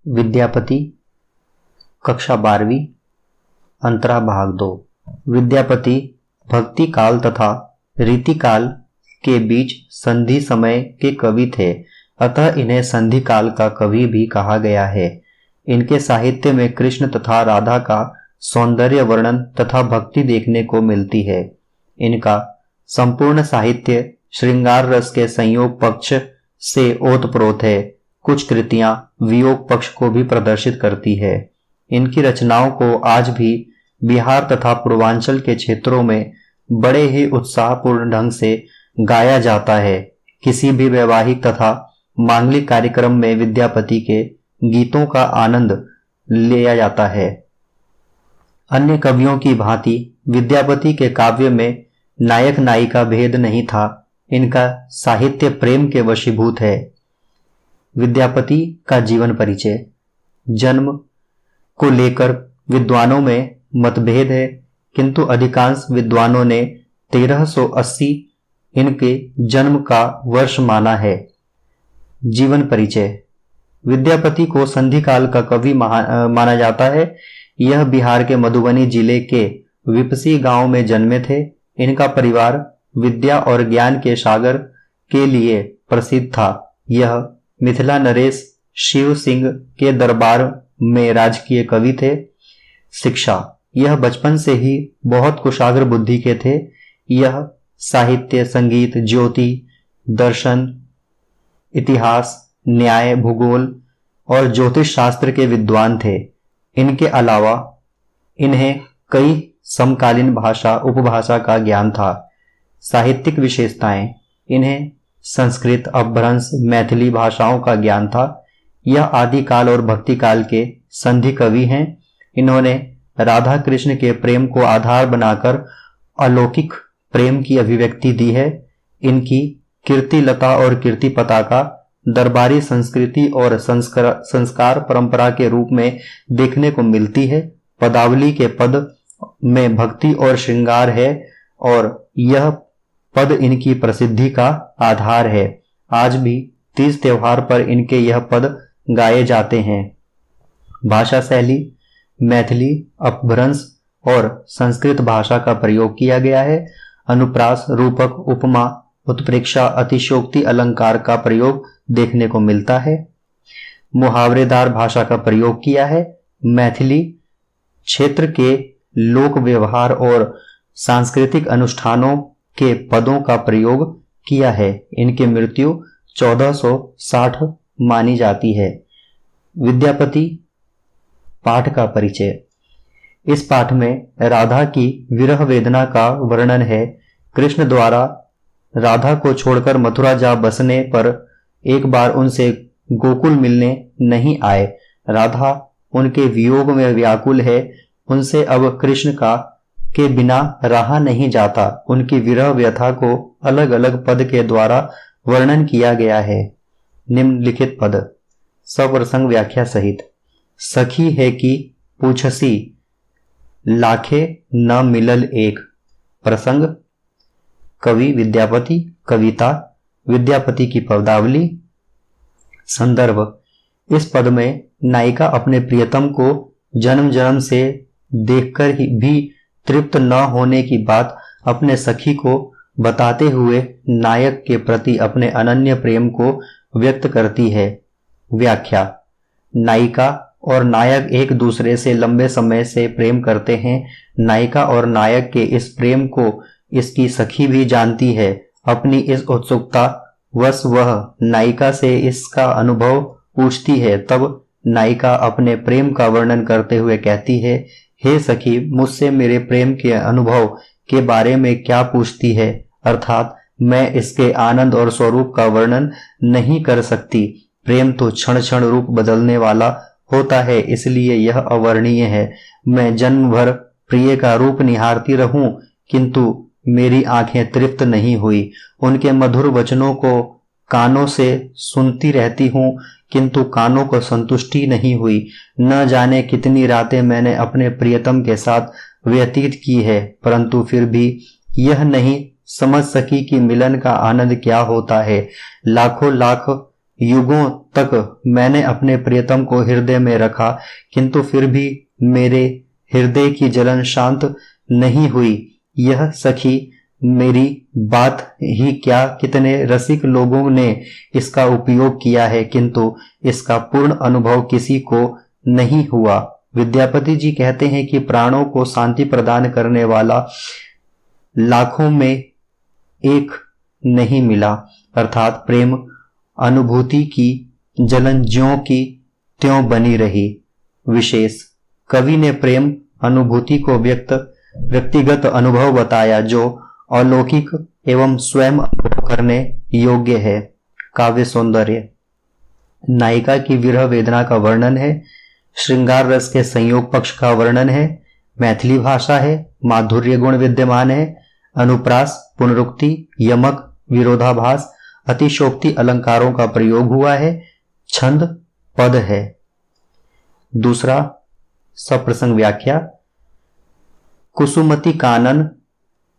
विद्यापति कक्षा 12वीं अंतरा भाग 2। विद्यापति भक्ति काल तथा रीति काल के बीच संधि समय के कवि थे, अतः इन्हें संधि काल का कवि भी कहा गया है। इनके साहित्य में कृष्ण तथा राधा का सौंदर्य वर्णन तथा भक्ति देखने को मिलती है। इनका संपूर्ण साहित्य श्रृंगार रस के संयोग पक्ष से ओतप्रोत है। कुछ कृतियां वियोग पक्ष को भी प्रदर्शित करती है। इनकी रचनाओं को आज भी बिहार तथा पूर्वांचल के क्षेत्रों में बड़े ही उत्साहपूर्ण ढंग से गाया जाता है। किसी भी वैवाहिक तथा मांगलिक कार्यक्रम में विद्यापति के गीतों का आनंद लिया जाता है। अन्य कवियों की भांति विद्यापति के काव्य में नायक नायिका भेद नहीं था। इनका साहित्य प्रेम के वशीभूत है। विद्यापति का जीवन परिचय। जन्म को लेकर विद्वानों में मतभेद है, किंतु अधिकांश विद्वानों ने 1380 इनके जन्म का वर्ष माना है। जीवन परिचय। विद्यापति को संधि काल का कवि माना जाता है। यह बिहार के मधुबनी जिले के विपसी गांव में जन्मे थे। इनका परिवार विद्या और ज्ञान के सागर के लिए प्रसिद्ध था। यह मिथिला नरेश शिव सिंह के दरबार में राजकीय कवि थे। शिक्षा। यह बचपन से ही बहुत कुशाग्र बुद्धि के थे। यह साहित्य, संगीत, ज्योति, दर्शन, इतिहास, न्याय, भूगोल और ज्योतिष शास्त्र के विद्वान थे। इनके अलावा इन्हें कई समकालीन भाषा उपभाषा का ज्ञान था। साहित्यिक विशेषताएं। इन्हें संस्कृत, अपभ्रंश, मैथिली भाषाओं का ज्ञान था। यह आदिकाल और भक्ति काल के संधि कवि हैं। इन्होंने राधा कृष्ण के प्रेम को आधार बनाकर अलौकिक प्रेम की अभिव्यक्ति दी है। इनकी कीर्तिलता और कीर्ति पताका दरबारी संस्कृति और संस्कार परंपरा के रूप में देखने को मिलती है। पदावली के पद में भक्ति और श्रृंगार है और यह पद इनकी प्रसिद्धि का आधार है। आज भी तीज त्योहार पर इनके यह पद गाए जाते हैं। भाषा शैली। मैथिली, अपभ्रंश और संस्कृत भाषा का प्रयोग किया गया है। अनुप्रास, रूपक, उपमा, उत्प्रेक्षा, अतिशयोक्ति, अलंकार का प्रयोग देखने को मिलता है। मुहावरेदार भाषा का प्रयोग किया है। मैथिली क्षेत्र के लोक व्यवहार और सांस्कृतिक अनुष्ठानों के पदों का प्रयोग किया है। इनकी मृत्यु 1460 मानी जाती है। विद्यापति पाठ का परिचय। इस पाठ में राधा की विरह वेदना का वर्णन है। कृष्ण द्वारा राधा को छोड़कर मथुरा जा बसने पर एक बार उनसे गोकुल मिलने नहीं आए। राधा उनके वियोग में व्याकुल है। उनसे अब कृष्ण के बिना रहा नहीं जाता। उनकी विरह व्यथा को अलग अलग पद के द्वारा वर्णन किया गया है। निम्नलिखित पद सप्रसंग व्याख्या सहित। सखी है कि पूछसी, लाखे न मिलल एक। प्रसंग कवि विद्यापति, कविता विद्यापति की पदावली। संदर्भ। इस पद में नायिका अपने प्रियतम को जन्म जन्म से देखकर भी तृप्त न होने की बात अपने सखी को बताते हुए नायक के प्रति अपने अनन्य प्रेम को व्यक्त करती है। व्याख्या। नायिका और नायक एक दूसरे से लंबे समय से प्रेम करते हैं। नायिका और नायक के इस प्रेम को इसकी सखी भी जानती है। अपनी इस उत्सुकता वश वह नायिका से इसका अनुभव पूछती है। तब नायिका अपने प्रेम का वर्णन करते हुए कहती है, हे सखी, मुझसे मेरे प्रेम के अनुभव के बारे में क्या पूछती है? अर्थात मैं इसके आनंद और स्वरूप का वर्णन नहीं कर सकती। प्रेम तो क्षण क्षण रूप बदलने वाला होता है, इसलिए यह अवर्णनीय है। मैं जन्म भर प्रिय का रूप निहारती रहूं, किंतु मेरी आंखें तृप्त नहीं हुई। उनके मधुर वचनों को कानों से सुनती रहती हूं, किंतु कानों को संतुष्टि नहीं हुई। न जाने कितनी रातें मैंने अपने प्रियतम के साथ व्यतीत की है, परंतु फिर भी यह नहीं समझ सकी कि मिलन का आनंद क्या होता है। लाखों लाख युगों तक मैंने अपने प्रियतम को हृदय में रखा, किंतु फिर भी मेरे हृदय की जलन शांत नहीं हुई। यह सखी मेरी बात ही क्या, कितने रसिक लोगों ने इसका उपयोग किया है, किंतु इसका पूर्ण अनुभव किसी को नहीं हुआ। विद्यापति जी कहते हैं कि प्राणों को शांति प्रदान करने वाला लाखों में एक नहीं मिला, अर्थात प्रेम अनुभूति की जलन ज्यों की त्यों बनी रही। विशेष कवि ने प्रेम अनुभूति को व्यक्तिगत अनुभव बताया, जो अलौकिक एवं स्वयं अनुभव करने योग्य है। काव्य सौंदर्य नायिका की विरह वेदना का वर्णन है, श्रृंगार रस के संयोग पक्ष का वर्णन है, मैथिली भाषा है, माधुर्य गुण विद्यमान है, अनुप्रास, पुनरुक्ति, यमक, विरोधाभास, अतिशोक्ति अलंकारों का प्रयोग हुआ है, छंद पद है। दूसरा सप्रसंग व्याख्या। कुसुमति कानन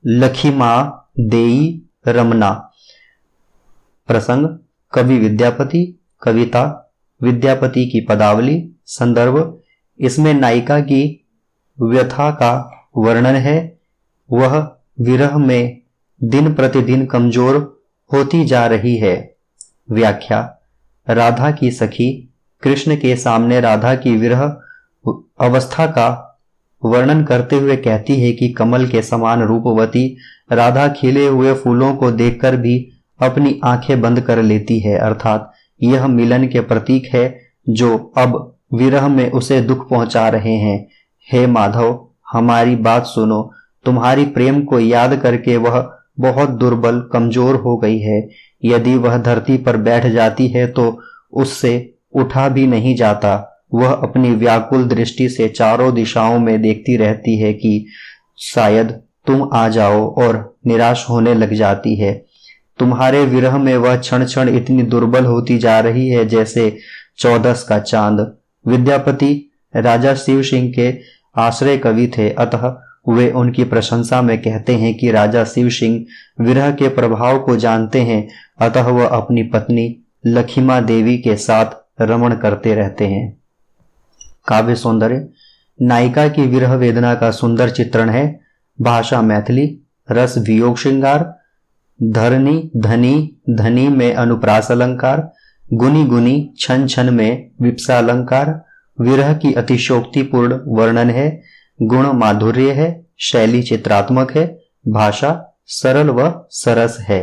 लखीमा देई रमना। प्रसंग कवि विद्यापति, कविता विद्यापति की पदावली। संदर्भ इसमें नायिका की व्यथा का वर्णन है। वह विरह में दिन प्रतिदिन कमजोर होती जा रही है। व्याख्या राधा की सखी कृष्ण के सामने राधा की विरह अवस्था का वर्णन करते हुए कहती है कि कमल के समान रूपवती राधा खिले हुए फूलों को देखकर भी अपनी आंखें बंद कर लेती है, अर्थात यह मिलन के प्रतीक है जो अब विरह में उसे दुख पहुंचा रहे हैं। हे माधव, हमारी बात सुनो, तुम्हारी प्रेम को याद करके वह बहुत दुर्बल कमजोर हो गई है। यदि वह धरती पर बैठ जाती है तो उससे उठा भी नहीं जाता। वह अपनी व्याकुल दृष्टि से चारों दिशाओं में देखती रहती है कि शायद तुम आ जाओ, और निराश होने लग जाती है। तुम्हारे विरह में वह क्षण क्षण इतनी दुर्बल होती जा रही है जैसे 14 का चांद। विद्यापति राजा शिव सिंह के आश्रय कवि थे, अतः वे उनकी प्रशंसा में कहते हैं कि राजा शिव सिंह विरह के प्रभाव को जानते हैं, अतः वह अपनी पत्नी लखीमा देवी के साथ रमण करते रहते हैं। काव्य सौंदर्य नायिका की विरह वेदना का सुंदर चित्रण है। भाषा मैथिली, रस वियोग श्रृंगार, धरनी धनी धनी में अनुप्रास अलंकार, गुनी गुनी छन छन में विप्सा अलंकार, विरह की अतिशोक्तिपूर्ण वर्णन है, गुण माधुर्य है, शैली चित्रात्मक है, भाषा सरल व सरस है।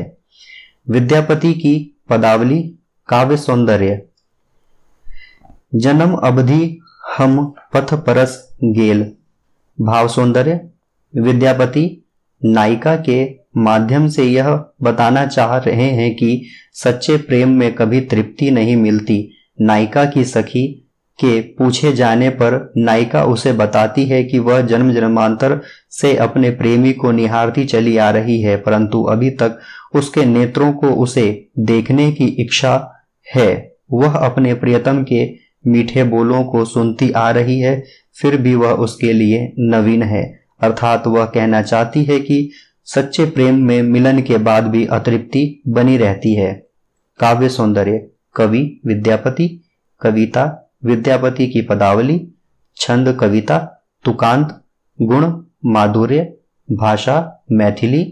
विद्यापति की पदावली। काव्य सौंदर्य जन्म अवधि हम पथ परस गेल। भाव सौंदर्य विद्यापति नायिका के माध्यम से यह बताना चाह रहे हैं कि सच्चे प्रेम में कभी तृप्ति नहीं मिलती। नायिका की सखी के पूछे जाने पर नायिका उसे बताती है कि वह जन्म जन्मांतर से अपने प्रेमी को निहारती चली आ रही है, परंतु अभी तक उसके नेत्रों को उसे देखने की इच्छा है। वह अपने प्रियतम के मीठे बोलों को सुनती आ रही है, फिर भी वह उसके लिए नवीन है, अर्थात वह कहना चाहती है कि सच्चे प्रेम में मिलन के बाद भी अतृप्ति बनी रहती है। काव्य सौंदर्य कवि विद्यापति, कविता विद्यापति की पदावली, छंद कविता, तुकांत, गुण माधुर्य, भाषा मैथिली,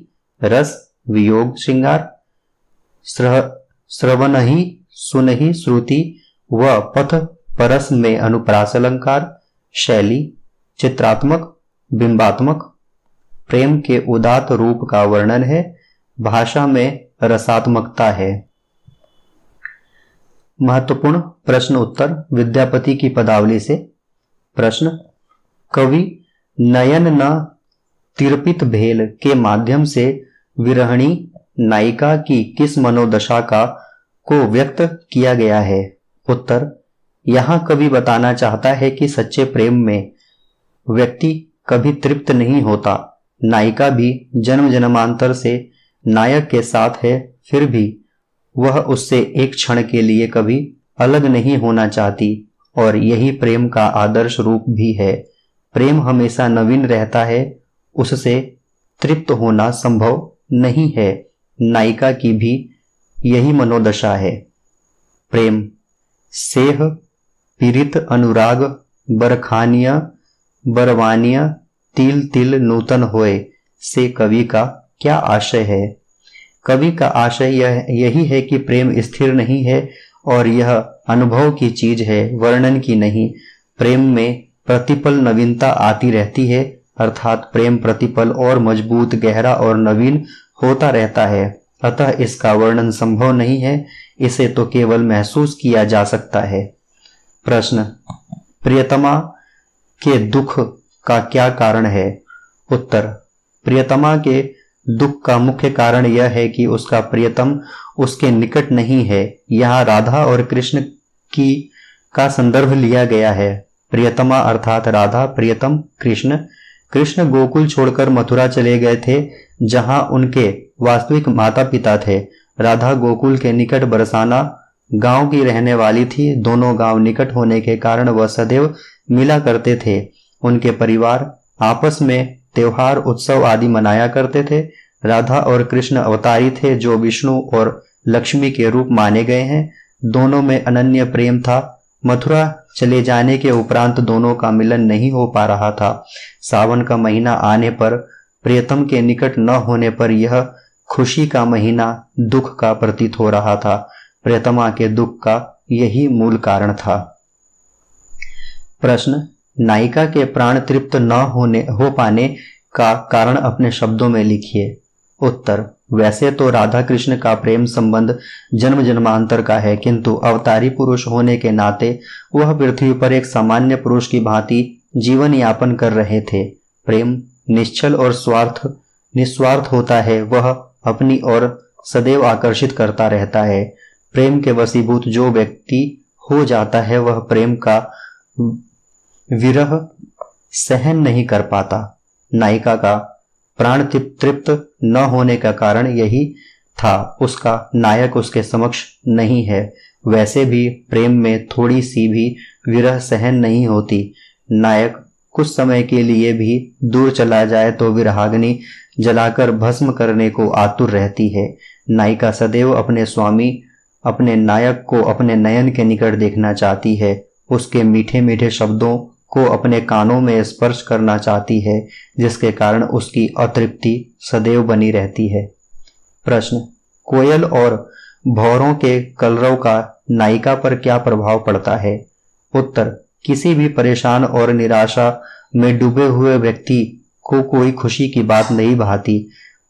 रस वियोग श्रृंगार, श्रवणहि सुनहि श्रुति व पथ परस में अनुप्रास अलंकार, शैली चित्रात्मक बिंबात्मक, प्रेम के उदात्त रूप का वर्णन है, भाषा में रसात्मकता है। महत्वपूर्ण प्रश्न उत्तर विद्यापति की पदावली से। प्रश्न कवि नयन न तिरपित भेल के माध्यम से विरहणी नायिका की किस मनोदशा को व्यक्त किया गया है। उत्तर यहाँ कवि बताना चाहता है कि सच्चे प्रेम में व्यक्ति कभी तृप्त नहीं होता। नायिका भी जन्म जन्मांतर से नायक के साथ है, फिर भी वह उससे एक क्षण के लिए कभी अलग नहीं होना चाहती, और यही प्रेम का आदर्श रूप भी है। प्रेम हमेशा नवीन रहता है, उससे तृप्त होना संभव नहीं है। नायिका की भी यही मनोदशा है। प्रेम सेह पीड़ित अनुराग बरखानिया बरवानिया तिल तिल नूतन होए से कवि का क्या आशय है? कवि का आशय यही है कि प्रेम स्थिर नहीं है और यह अनुभव की चीज है, वर्णन की नहीं। प्रेम में प्रतिपल नवीनता आती रहती है, अर्थात प्रेम प्रतिपल और मजबूत, गहरा और नवीन होता रहता है। अतः इसका वर्णन संभव नहीं है, इसे तो केवल महसूस किया जा सकता है। प्रश्न, प्रियतमा के दुख का क्या कारण है? उत्तर, प्रियतमा के दुख का मुख्य कारण यह है कि उसका प्रियतम उसके निकट नहीं है। यहाँ राधा और कृष्ण की का संदर्भ लिया गया है। प्रियतमा अर्थात राधा, प्रियतम कृष्ण। कृष्ण गोकुल छोड़कर मथुरा चले गए थे, जहां उनके वास्तविक माता पिता थे। राधा गोकुल के निकट बरसाना गांव की रहने वाली थी। दोनों गांव निकट होने के कारण वह सदैव मिला करते थे। उनके परिवार आपस में त्योहार उत्सव आदि मनाया करते थे। राधा और कृष्ण अवतारी थे जो विष्णु और लक्ष्मी के रूप माने गए हैं। दोनों में अनन्य प्रेम था। मथुरा चले जाने के उपरांत दोनों का मिलन नहीं हो पा रहा था। सावन का महीना आने पर, प्रियतम के निकट न होने पर यह खुशी का महीना दुख का प्रतीत हो रहा था। प्रियतमा के दुख का यही मूल कारण था। प्रश्न, नायिका के प्राण तृप्त न हो पाने का कारण अपने शब्दों में लिखिए। उत्तर, वैसे तो राधा कृष्ण का प्रेम संबंध जन्म जन्मांतर का है, किंतु अवतारी पुरुष होने के नाते वह पृथ्वी पर एक सामान्य पुरुष की भांति जीवन यापन कर रहे थे। प्रेम निश्चल और निस्वार्थ होता है। वह अपनी ओर सदैव आकर्षित करता रहता है। प्रेम के वशीभूत जो व्यक्ति हो जाता है वह प्रेम का विरह सहन नहीं कर पाता। नायिका का प्राण तृप्त न होने का कारण यही था, उसका नायक उसके समक्ष नहीं है। वैसे भी प्रेम में थोड़ी सी भी विरह सहन नहीं होती। नायक कुछ समय के लिए भी दूर चला जाए तो विरहाग्नि जलाकर भस्म करने को आतुर रहती है। नायिका सदैव अपने स्वामी, अपने नायक को अपने नयन के निकट देखना चाहती है। उसके मीठे मीठे शब्दों को अपने कानों में स्पर्श करना चाहती है, जिसके कारण उसकी अतृप्ति सदैव बनी रहती है। प्रश्न, कोयल और भौरों के कलरव का नायिका पर क्या प्रभाव पड़ता है? उत्तर, किसी भी परेशान और निराशा में डूबे हुए व्यक्ति को कोई खुशी की बात नहीं भाती।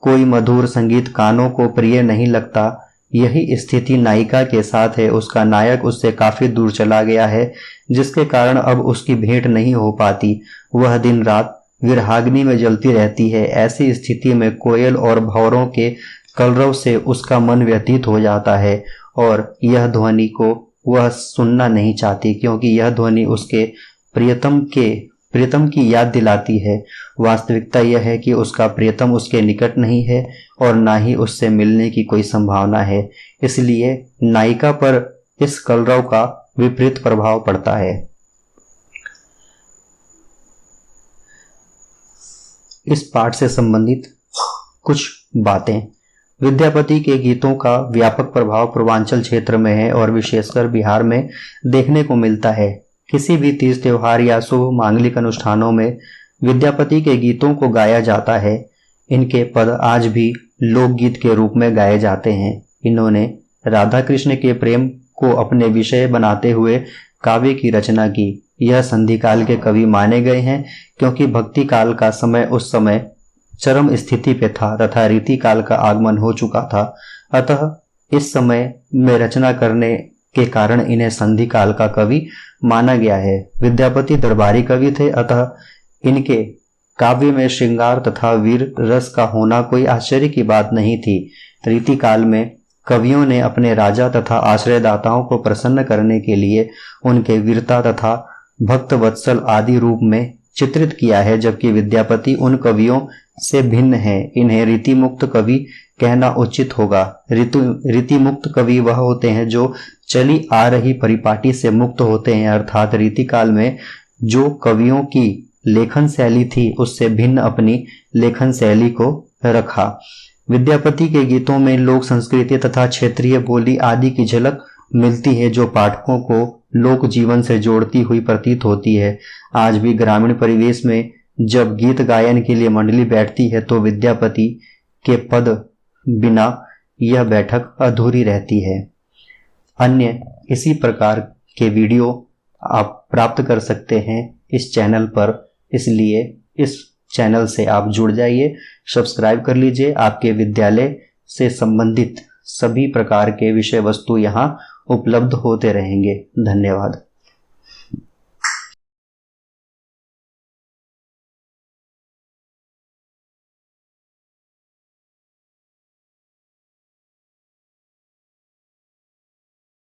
कोई मधुर संगीत कानों को प्रिय नहीं लगता। यही स्थिति नायिका के साथ है। उसका नायक उससे काफी दूर चला गया है, जिसके कारण अब उसकी भेंट नहीं हो पाती। वह दिन रात विरहाग्नि में जलती रहती है। ऐसी स्थिति में कोयल और भंवरों के कलरव से उसका मन व्यतीत हो जाता है और यह ध्वनि को वह सुनना नहीं चाहती, क्योंकि यह ध्वनि उसके प्रियतम की याद दिलाती है। वास्तविकता यह है कि उसका प्रियतम उसके निकट नहीं है और ना ही उससे मिलने की कोई संभावना है। इसलिए नायिका पर इस कलरव का विपरीत प्रभाव पड़ता है। इस पाठ से संबंधित कुछ बातें। विद्यापति के गीतों का व्यापक प्रभाव पूर्वांचल क्षेत्र में है और विशेषकर बिहार में देखने को मिलता है। किसी भी तीज त्योहार या शुभ मांगलिक अनुष्ठानों में विद्यापति के गीतों को गाया जाता है। इनके पद आज भी लोकगीत के रूप में गाए जाते हैं। इन्होंने राधा कृष्ण के प्रेम को अपने विषय बनाते हुए काव्य की रचना की। यह संधि काल के कवि माने गए हैं, क्योंकि भक्ति काल का समय उस समय चरम स्थिति पे था तथा रीति काल का आगमन हो चुका था। अतः इस समय में रचना करने के कारण इन्हें संधि काल का कवि माना गया है। विद्यापति दरबारी कवि थे, अतः इनके काव्य में श्रृंगार तथा वीर रस का होना कोई आश्चर्य की बात नहीं थी। रीति काल में कवियों ने अपने राजा तथा आश्रयदाताओं को प्रसन्न करने के लिए उनके वीरता तथा भक्त वत्सल आदि रूप में चित्रित किया है, जबकि विद्यापति उन कवियों से भिन्न है। इन्हें रीति मुक्त कवि कहना उचित होगा। रीति मुक्त कवि वह होते हैं जो चली आ रही परिपाटी से मुक्त होते हैं, अर्थात रीति काल में जो कवियों की लेखन शैली थी उससे भिन्न अपनी लेखन शैली को रखा। विद्यापति के गीतों में लोक संस्कृति तथा क्षेत्रीय बोली आदि की झलक मिलती है जो पाठकों को लोक जीवन से जोड़ती हुई प्रतीत होती है। आज भी ग्रामीण परिवेश में जब गीत गायन के लिए मंडली बैठती है तो विद्यापति के पद बिना यह बैठक अधूरी रहती है। अन्य इसी प्रकार के वीडियो आप प्राप्त कर सकते हैं इस चैनल पर, इसलिए इस चैनल से आप जुड़ जाइए, सब्सक्राइब कर लीजिए। आपके विद्यालय से संबंधित सभी प्रकार के विषय वस्तु यहाँ उपलब्ध होते रहेंगे। धन्यवाद।